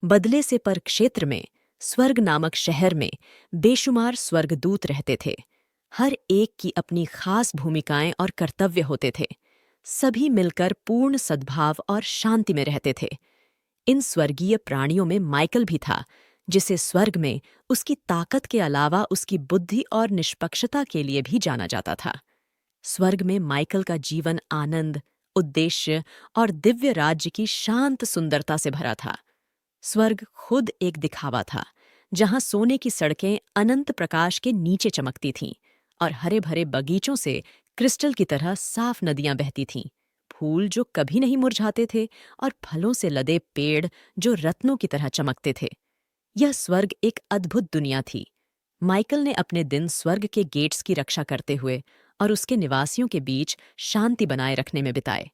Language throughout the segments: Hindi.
बदले से पर क्षेत्र में स्वर्ग नामक शहर में बेशुमार स्वर्गदूत रहते थे। हर एक की अपनी खास भूमिकाएं और कर्तव्य होते थे। सभी मिलकर पूर्ण सद्भाव और शांति में रहते थे। इन स्वर्गीय प्राणियों में माइकल भी था, जिसे स्वर्ग में उसकी ताकत के अलावा उसकी बुद्धि और निष्पक्षता के लिए भी जाना जाता था। स्वर्ग में माइकल का जीवन आनंद, उद्देश्य और दिव्य राज्य की शांत सुंदरता से भरा था। स्वर्ग खुद एक दिखावा था, जहां सोने की सड़कें अनंत प्रकाश के नीचे चमकती थीं और हरे भरे बगीचों से क्रिस्टल की तरह साफ नदियां बहती थीं। फूल जो कभी नहीं मुरझाते थे और फलों से लदे पेड़ जो रत्नों की तरह चमकते थे। यह स्वर्ग एक अद्भुत दुनिया थी। माइकल ने अपने दिन स्वर्ग के गेट्स की रक्षा करते हुए और उसके निवासियों के बीच शांति बनाए रखने में बिताए।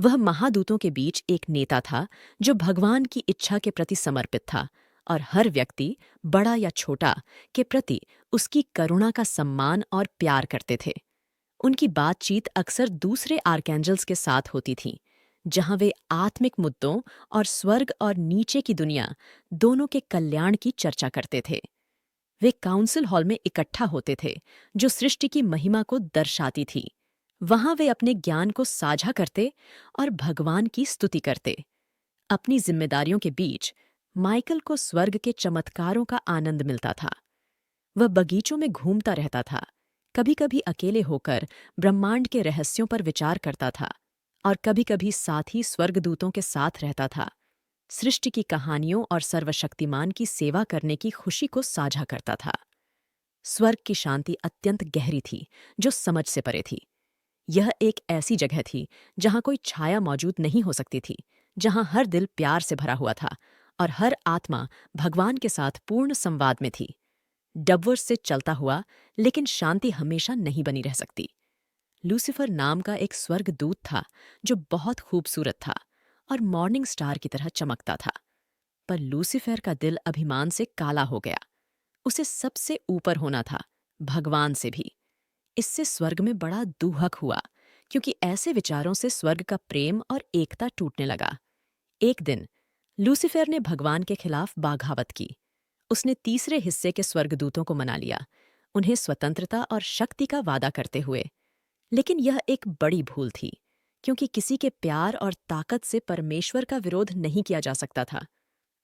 वह महादूतों के बीच एक नेता था जो भगवान की इच्छा के प्रति समर्पित था और हर व्यक्ति, बड़ा या छोटा, के प्रति उसकी करुणा का सम्मान और प्यार करते थे। उनकी बातचीत अक्सर दूसरे आर्कैंजल्स के साथ होती थी, जहां वे आत्मिक मुद्दों और स्वर्ग और नीचे की दुनिया दोनों के कल्याण की चर्चा करते थे। वे काउंसिल हॉल में इकट्ठा होते थे, जो सृष्टि की महिमा को दर्शाती थी। वहां वे अपने ज्ञान को साझा करते और भगवान की स्तुति करते। अपनी जिम्मेदारियों के बीच माइकल को स्वर्ग के चमत्कारों का आनंद मिलता था। वह बगीचों में घूमता रहता था, कभी-कभी अकेले होकर ब्रह्मांड के रहस्यों पर विचार करता था और कभी-कभी साथी स्वर्गदूतों के साथ रहता था। सृष्टि की कहानियों और सर्वशक्तिमान की सेवा करने की खुशी को साझा करता था। स्वर्ग की शांति अत्यंत गहरी थी, जो समझ से परे थी। यह एक ऐसी जगह थी जहां कोई छाया मौजूद नहीं हो सकती थी, जहां हर दिल प्यार से भरा हुआ था और हर आत्मा भगवान के साथ पूर्ण संवाद में थी। डबवर्स से चलता हुआ, लेकिन शांति हमेशा नहीं बनी रह सकती। लूसीफर नाम का एक स्वर्गदूत था जो बहुत खूबसूरत था और मॉर्निंग स्टार की तरह चमकता था। पर लूसीफर का दिल अभिमान से काला हो गया। उसे सबसे ऊपर होना था, भगवान से भी। इससे स्वर्ग में बड़ा दुहक हुआ, क्योंकि ऐसे विचारों से स्वर्ग का प्रेम और एकता टूटने लगा। एक दिन लूसीफर ने भगवान के खिलाफ बगावत की। उसने तीसरे हिस्से के स्वर्गदूतों को मना लिया, उन्हें स्वतंत्रता और शक्ति का वादा करते हुए। लेकिन यह एक बड़ी भूल थी, क्योंकि किसी के प्यार और ताकत से परमेश्वर का विरोध नहीं किया जा सकता था।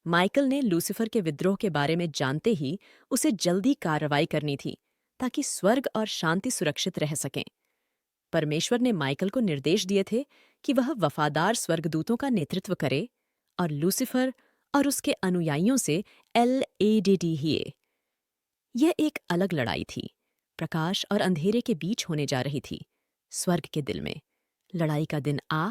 माइकल ने लूसीफर के विद्रोह के बारे में जानते ही उसे जल्दी कार्रवाई करनी थी, ताकि स्वर्ग और शांति सुरक्षित रह सकें। परमेश्वर ने माइकल को निर्देश दिए थे कि वह वफादार स्वर्गदूतों का नेतृत्व करे और लूसीफर और उसके अनुयायियों से LADD ही। यह एक अलग लड़ाई थी, प्रकाश और अंधेरे के बीच होने जा रही थी। स्वर्ग के दिल में लड़ाई का दिन आ